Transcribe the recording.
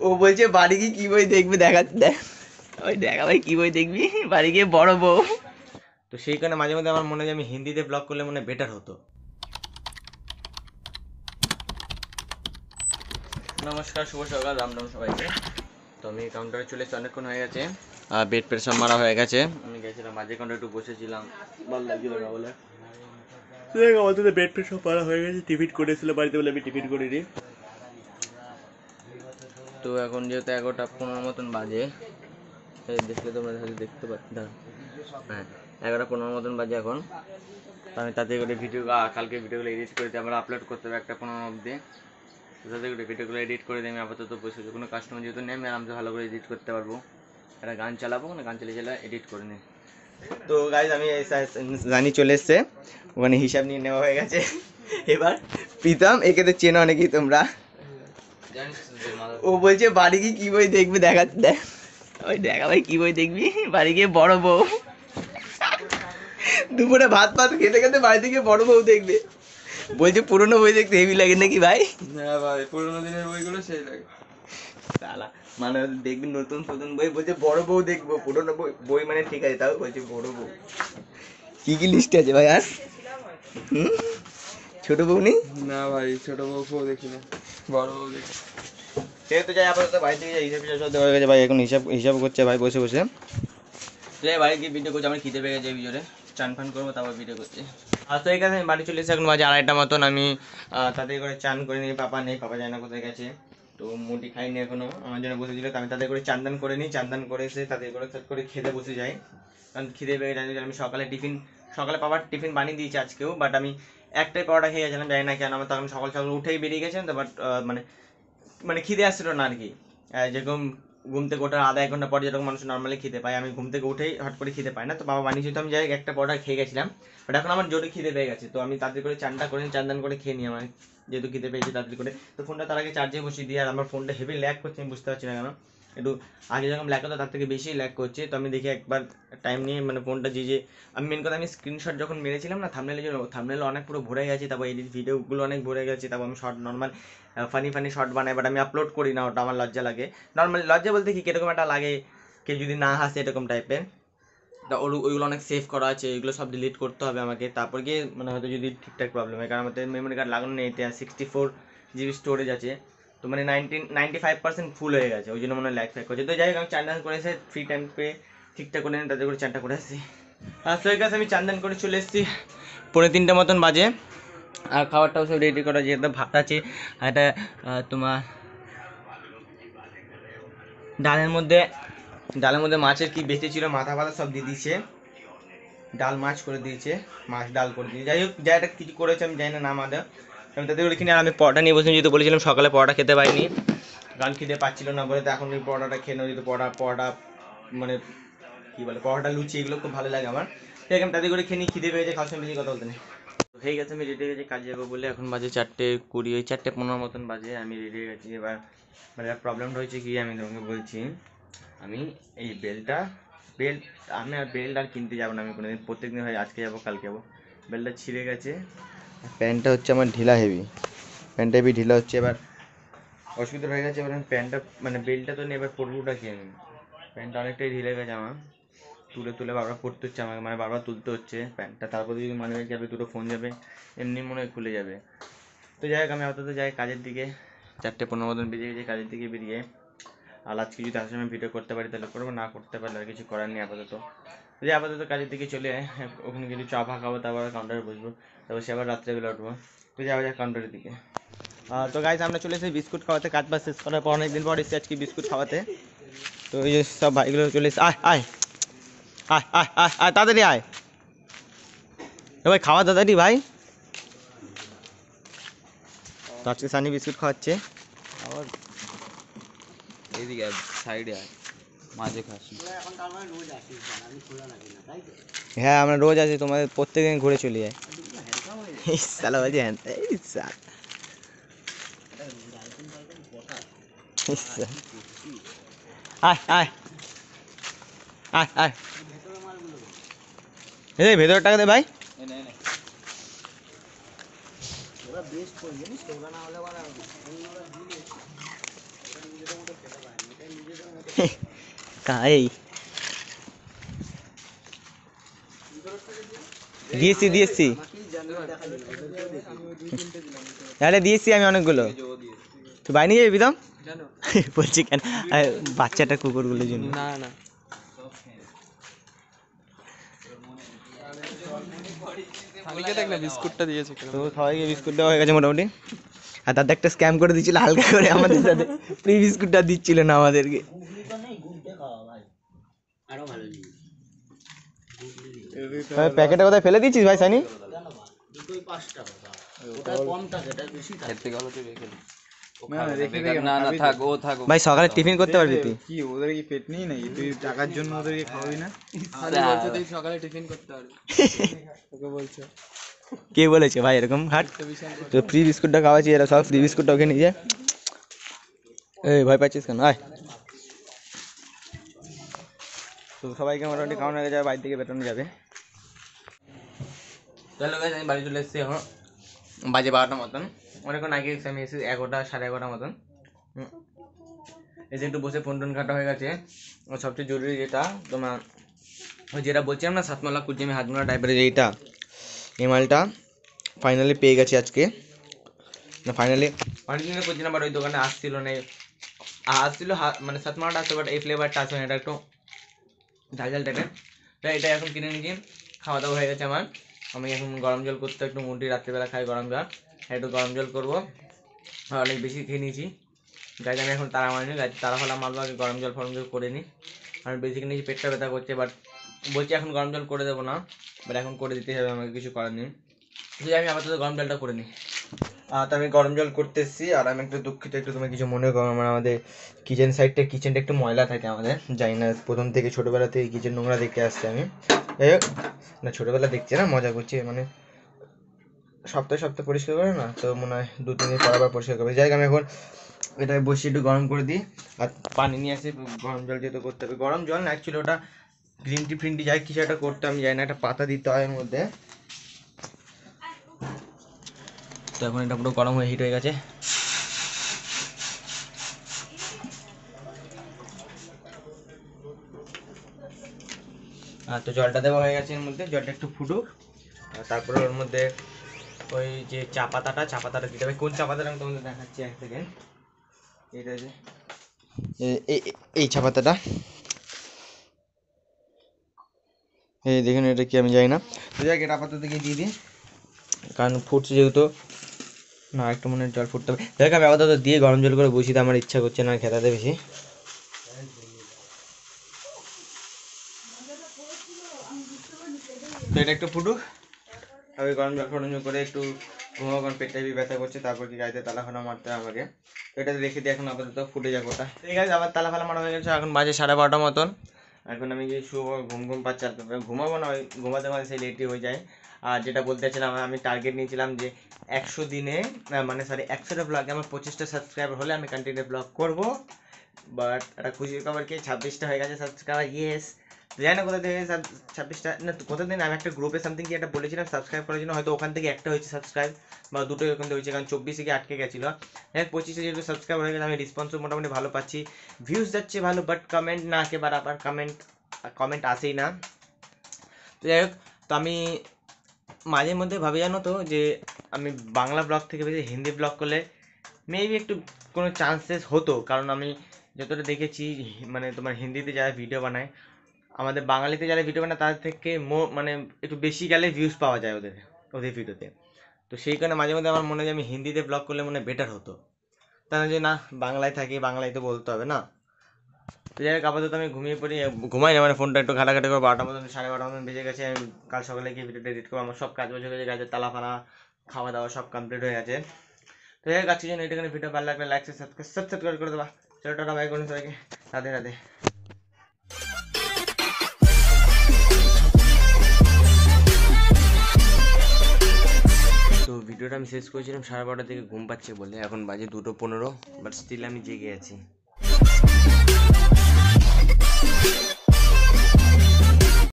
ও বলছে বাড়ি গিয়ে কি বই দেখবি, দেখা দেখ ওই দেখা ভাই কি বই দেখবি বাড়ি গিয়ে বড় বউ। তো সেই কারণে মাঝে মধ্যে আমার মনে হয় আমি হিন্দিতে ব্লগ করলে মনে বেটার হতো। নমস্কার, শুভ সকাল, রাম রাম সবাইকে। তো আমি কাউন্টারে চলে এসেছি, অনেকক্ষণ হয়ে গেছে, বেড পেড সব মারা হয়ে গেছে। আমি গেছিলাম মাঝে কাউন্টারে একটু বসেছিলাম, ভালো লাগছিল না বলে। আমাদের বেড পেড সব মারা হয়ে গেছে, টিফিন করেছিল বাড়িতে বলে আমি টিফিন করিনি। তো এখন যেহেতু 11:15 মতন বাজে, দেখলে তোমরা দেখতে পাচ্ছ, হ্যাঁ 11:15 মতন বাজে এখন। তো আমি তাতে করে ভিডিও, কালকে ভিডিওগুলো এডিট করে দিয়ে আমরা আপলোড করতে হবে 1:15 অবধি। তো তাতে করে ভিডিওগুলো এডিট করে দিয়ে আমি আপাতত বসে, কোনো কাস্টমার যেহেতু নেই আমি আরামসে ভালো করে এডিট করতে পারবো। একটা গান চালাবো, না গান চালিয়ে এডিট করে নিই। তো গাইজ আমি জানি চলে এসছে, ওখানে হিসাব নিয়ে নেওয়া হয়ে গেছে। এবার প্রীতম, একে তো চেনো অনেকেই তোমরা। ও বলছে বাড়ি গিয়ে কি বই দেখবি, দেখা দেখ ওই দেখা ভাই কি বই দেখবি বাড়ি গিয়ে বড় বউ। দুপুরে ভাত ফাত খেতে খেতে বাড়িতে গিয়ে বড় বউ দেখবে। বলছে পুরোনো বই দেখতে হেভি লাগে নাকি ভাই? হ্যাঁ ভাই, পুরোনো দিনের বইগুলো সেই লাগে। শালা মানে দেখবি নতুন নতুন বই, বলছে বড় বউ দেখবো, পুরোনো বই বই মানে ঠিক আছে, তাও বলছে বড় বউ। কি কি লিস্ট আছে ভাই আর? ছোট বউ নেই? না ভাই, ছোট বউ ফউ দেখি না, বড় বউ দেখি। সেহেতু যাই আপাতত বাড়ি থেকে যাই, হিসাব সব দেওয়া হয়ে গেছে ভাই, এখন হিসাব করছে ভাই বসে বসে। যাই বাড়ি গিয়ে ভিডিও করছি, আমার খিদে পেয়ে গেছে ভিডিওরে, চান ফান করবো তারপর ভিডিও করছি। আর তো এখানে আমি বাড়ি চলে এসেছি, এখন বাজে 2:30 মতন। আমি তাদের করে চান করে নিই, পাপা নেই, পাপা যায় না কোথায় গেছে, তো মুটি খাইনি এখনো, আমার জন্য বসেছিল। তো আমি তাদের করে চান্দান করে নিই, চান্দান করে এসে তাদের করে খেতে বসে যাই, কারণ খিদে পেয়ে গেছে। আমি সকালে পাপার টিফিন বানিয়ে দিয়েছি আজকেও, বাট আমি একটাই পরোটা খেয়ে গেছিলাম, জানি না কেন। আমার তখন সকাল সকাল উঠেই বেরিয়ে গেছেন তো, বাট মানে খিদে আসছিল না আর কি। যেরকম ঘুম থেকে ওঠার আধা 1 ঘন্টা পরে যেরকম মানুষ নর্মালি খিদে পায়, আমি ঘুম থেকে উঠেই হট করে খিদে পাই না। তো বাবা বানিয়েছি, তো আমি যাই একটা পরোটা খেয়ে গেছিলাম, বাট এখন আমার জোরে খিদে পেয়ে গেছে। তো আমি তাড়াতাড়ি করে চানটা করে চান্দান করে খেয়ে নিই, আমার যেহেতু খিদে পেয়েছি তাড়াতাড়ি করে। তো ফোনটা তার আগে চার্জে বসিয়ে দিই, আর আমার ফোনটা হেভি ল্যাগ করছে, আমি বুঝতে পারছি না কেন। একটু আগে যেরকম ল্যাগ হতো তার থেকে বেশি ল্যাগ করছে। তো আমি দেখি একবার টাইম নিয়ে, মানে ফোনটা যে আমি মেন কথা, আমি স্ক্রিনশট যখন মেরেছিলাম না থাম্বনেলে অনেক পুরো ভরে গেছে, তারপর এডিট ভিডিওগুলো অনেক ভরে গেছে, তারপর আমি শর্ট নর্মাল ফানি শর্ট বানাই, বাট আমি আপলোড করি না, ওটা আমার লজ্জা লাগে। নর্মালি লজ্জা বলতে কি, কিরকম একটা লাগে, কেউ যদি না হাসে এরকম টাইপের। তা ওইগুলো অনেক সেভ করা আছে, এগুলো সব ডিলিট করতে হবে আমাকে, তারপর গিয়ে মানে হয়তো যদি ঠিকঠাক প্রবলেম হয়, কারণ আমাদের মেমোরি কার্ড লাগানো নেই, এটা 64 GB স্টোরেজ আছে। তো মানে 95% ফুল হয়ে গেছে, ওই জন্য মনে হয় ল্যাগ ফ্যাগ করছে। তো যাই হোক, আমি চান করে এসে ফ্রি টাইম পেয়ে ঠিকঠাক করে তাদের করে চানটা করে আসছি। আর সেই কাছে আমি চান করে চলে এসেছি, 2:45 মতন বাজে। আর খাবারটাও সব রেডি করা, যেহেতু ভাত আছে, আর একটা তোমার ডালের মধ্যে মাছের কি বেঁচে ছিল, মাথা ফাথা সব দিয়ে দিয়েছে, ডাল মাছ করে দিয়েছে, মাছ ডাল করে দিয়েছে। যাই হোক, যা একটা কিছু করেছে আমি জানি না নাম আদা। আমি তাদের করে কিনে, আর আমি পরোটা নিয়ে বসে, যেহেতু বলেছিলাম সকালে পরোটা খেতে পাইনি, কারণ খিদে পাচ্ছিল না বলে। তো এখন ওই পরোটাটা খেয়ে নেবো, যেহেতু পরোটা মানে কী বলে, পরোটা লুচি এগুলো খুব ভালো লাগে আমার। ঠিক আমি তাদের করে খেয়ে নিই, খিদে পেয়েছে, খাওয়ার সময় বেশি কথা বলতে নেই। হয়ে গেছে, আমি রেডি হয়ে গেছি কাজে যাবো বলে। এখন বাজে 4:20, ওই 4:15 মতন বাজে, আমি রেডি হয়ে গেছি। এবার মানে প্রবলেমটা হয়েছে কি, আমি তোমাকে বলছি, আমি এই বেল্ট আমি আর বেল্ট আর কিনতে যাবো না, আমি কোনোদিন, প্রত্যেকদিন হয় আজকে যাবো কালকে যাবো। বেল্টটা ছিঁড়ে গেছে, প্যান্টটা হচ্ছে আমার ঢিলা হেভি, প্যান্টটা হেভি ঢিলা হচ্ছে। এবার অসুবিধা হয়ে গেছে, এবার আমি প্যান্টটা মানে বেল্টটা তো নিয়ে এবার পরবটা কি, আমি প্যান্টটা অনেকটাই ঢিলে গেছে আমার, তুলে বারবার পড়তে হচ্ছে আমাকে, মানে বারবার তুলতে হচ্ছে প্যান্টটা, তারপরে যদি মানে যাবে দুটো ফোন যাবে, এমনি মনে হয় খুলে যাবে। তো যাই হোক, আমি আপাতত যাই কাজের দিকে, 4:15 মতন বেজে গেছে, কাজের দিকে বেরিয়ে। আর আজকে যদি আসার সময় ভিডিও করতে পারি তাহলে করবো, না করতে পারলে আর কিছু করার নেই আপাতত। যে আপাতত কাজের দিকে চলে, ওখানে কিছু চা ফা খাবো, তারপর কাউন্টারে বসবো, তারপর সে আবার রাত্রেবেলা উঠবো। তো যাওয়া যায় কাউন্টারের দিকে। তো গাইজ আমরা চলে এসেছি বিস্কুট খাওয়াতে, কাজ বাজ শেষ করার পর অনেকদিন পর এসেছি আজকে বিস্কুট খাওয়াতে। তো এই যে সব ভাইগুলো চলে এসে, আয় আয় আয় আয় আয় আয় তাড়াতাড়ি আয় ভাই, খাওয়া তাড়াতাড়ি ভাই। তো আজকে সানি বিস্কুট খাওয়াচ্ছে, আবার এইদিকে সাইডে আয়, মাঝে খাস। হ্যাঁ আমরা রোজ আছি, তোমাদের প্রত্যেকদিন ঘুরে চলে যায়। সালা বলছি হ্যাঁ, আয় আয় আয় আয়, এই ভেতরের টাকা দে ভাই। এই দিয়েছি আরে দিয়েছি আমি অনেকগুলো। তুই বাইরে নিয়ে যাবি তো বলছি কেন বাচ্চাটা কুকুরগুলোর জন্য। না না বিস্কুটটা দিয়েছে তো সবাইকে বিস্কুট দেওয়া হয়ে গেছে মোটামুটি। আর তাদের একটা স্ক্যাম করে দিচ্ছিল হালকা করে আমাদের সাথে, ফ্রি বিস্কুটটা দিচ্ছিল না আমাদেরকে। প্যাকেটটা কোথায় ফেলে দিচ্ছিস ভাই সানি? ভাই সকালে টিফিন করতে পারবি তুই? কি ওদের কি পেট নেই নাকি? তুই টাকার জন্য ওদেরকে খাওয়াবি না? তুই সকালে টিফিন করতে পারবি তোকে বলছে। কে বলেছে ভাই এরকম? হাট তো ফ্রি বিস্কুটটা খাওয়াচ্ছি, এরা সব ফ্রি বিস্কুটটা ওকে নিয়ে যায়। এই ভয় পাচ্ছিস কেন? আয়। তো সবাইকে মোটামুটি খাওয়ানো হয়ে যাবে, বাড়ি থেকে বেতন যাবে। চলো গাইস আমি বাড়ি চলে এসেছি, এখন বাজে 12টার মতন। অনেকক্ষণ আগে এসে আমি এসে 11টা সাড়ে 11টার মতন এসে একটু বসে ফোন টোন কাটা হয়ে গেছে। সবচেয়ে জরুরি যেটা তোমার ওই যেটা বলছিলাম না, সাতমালা কুচিমি হাতমালা টাইপের যে এইটা, এই মালটা ফাইনালি পেয়ে গেছি আজকে। না ফাইনালি অনেকদিন করছিলাম, বাট ওই দোকানে আসছিল না, আসছিল মানে সাতমালাটা আসছে, বাট এই ফ্লেভারটা আসবে না, এটা একটু ঝাল ঝাল টাইপের। তাই এটা এখন কিনে নিয়েছি, খাওয়া দাওয়া হয়ে গেছে আমার। আমি এখন গরম জল করতে একটু মুটি রাত্রিবেলা খাই গরম জল, একটু গরম জল করবো। অনেক বেশি খেয়ে নিয়েছি গাছ, আমি এখন তারা মারিনি গাছ, তারা ফলা মারবো আগে, গরম জল ফরম জল করে নিই। আমি বেশি খেয়ে নিয়েছি, পেটটা ব্যথা করছে, বাট বলছি এখন গরম জল করে দেবো না, বাট এখন করে দিতে হবে, আমাকে কিছু করার নেই। যদি আমি আপাতত গরম জলটা করে নিই। তো আমি গরম জল করতে এসেছি। আর আমি একটু দুঃখিত, একটু তুমি কিছু মনে করো, মানে আমাদের কিচেনটা একটু ময়লা থাকে আমাদের, জানি না, প্রথম থেকে ছোটোবেলা থেকে কিচেন নোংরা দেখে আসছি আমি। যাই হোক, না ছোটোবেলা দেখছি না, মজা করছি, মানে সপ্তাহে সপ্তাহে পরিষ্কার করে না, তো মনে হয় 2-3 দিন পর আবার পরিষ্কার করবে। যাই হোক আমি এখন এটা বসিয়ে একটু গরম করে দিই, আর পানি নিয়ে আসি, গরম জল যেহেতু করতে হবে। গরম জল না, অ্যাকচুয়ালি ওটা গ্রিন টি ফ্রিন টি যাই কিছু একটা করতে আমি জানি না, একটা পাতা দিতে হয় এর মধ্যে। তো এখন এটা পুরো গরম হয়ে হিট হয়ে গেছে। তো জলটা দেওয়া হয়ে গেছে এর মধ্যে, জলটা একটু ফুটুক, তারপরে ওর মধ্যে ওই যে চা পাতাটা দিতে হবে। কোন চা পাতাটা আমি তোমাদের দেখাচ্ছি, এক সেকেন্ড। এটা যে এই চা পাতাটা, এই দেখুন, এটা কি আমি জানি না। তো যাই এটা আপাতত থেকে দিয়ে দিই, কারণ ফুটছে যেহেতু, না একটু মনে জল ফুটতে হবে। দেখ আমি আপাতত দিয়ে গরম জল করে বসিতে আমার ইচ্ছা করছে না খেতাতে বেশি। তো এটা একটু ফুটুক, আমি গরম জল ফরম জল করে একটু ঘুমাবো, কারণ পেটটা ব্যথা করছে, তারপর কি গাড়িতে তালাখানা মারতে হবে আমাকে। তো এটা রেখে দিই এখন আপাতত, ফুটে যাক ওটা। ঠিক আছে, আবার তালা মারা হয়ে গেছে, এখন বাজে 12:30 মতন। এখন আমি যে ঘুম পাচ্ছে, ঘুমাবো না, ওই ঘুমাতে সেই লেটই হয়ে যায়। আর যেটা বলতে চাইছিলাম, আমি টার্গেট নিয়েছিলাম যে 100 দিনে, মানে সরি 100টা ব্লগে আমার 25টা সাবস্ক্রাইবার হলে আমি কন্টিনিউ ব্লগ করবো। বাট একটা খুশির খবর কি, 26টা হয়ে গেছে সাবস্ক্রাইবার, ইয়েস। জানি না কোথা থেকে 26টা, না কোথা থেকে, আমি একটা গ্রুপে সামথিং কি একটা বলেছিলাম সাবস্ক্রাইব করার জন্য, হয়তো ওখান থেকে একটা হয়েছে সাবস্ক্রাইব, বা দুটোই ওখান থেকে হয়েছে, কারণ 24 গিয়ে আটকে গেছিলো। 25-এ যেহেতু সাবস্ক্রাইব হয়ে গেছে, আমি রেসপন্সও মোটামুটি ভালো পাচ্ছি, ভিউজ যাচ্ছে ভালো, বাট কমেন্ট না একে বারাবার, কমেন্ট আসেই না। তো যাই হোক, তো আমি মাঝে মধ্যে ভাবি জানো তো, যে আমি বাংলা ব্লগ থেকে বেশি হিন্দি ব্লগ করলে মেবি একটু কোনো চান্সেস হতো, কারণ আমি যতটা দেখেছি, মানে তোমার হিন্দিতে যারা ভিডিও বানায়, আমাদের বাঙালিতে যারা ভিডিও বানায় তাদের থেকে মানে একটু বেশি গেলে ভিউজ পাওয়া যায় ওদের ভিডিওতে। তো সেই কারণে মাঝে মধ্যে আমার মনে হয় যে আমি হিন্দিতে ব্লগ করলে মনে হয় বেটার হতো, তাহলে যে না বাংলায় থাকি, বাংলায় তো বলতে হবে না। তো যাই হোক, আপাতত আমি ঘুমাই না, মানে ফোনটা একটু ঘাটাঘাটি করে 12টার মতন 12:30 মতন বেজে গেছে। আমি কাল সকালে গিয়ে ভিডিওটা এডিট করবো, আমার সব কাজ বাজ হয়ে গেছে, তালাফানা খাওয়া দাওয়া সব কমপ্লিট হয়ে গেছে। তো যাই হোক, আজকের জন্য এটাখানে ভিডিও ভালো লাগলে লাইক সাবস্ক্রাইব করে দেবা। চলো টাটা, বাই করুন সবাইকে, রাধে রাধে। তো ভিডিওটা আমি শেষ করেছিলাম 12:30 থেকে, ঘুম পাচ্ছে বলে, এখন বাজে 2:15, বাট স্টিল আমি জেগে আছি।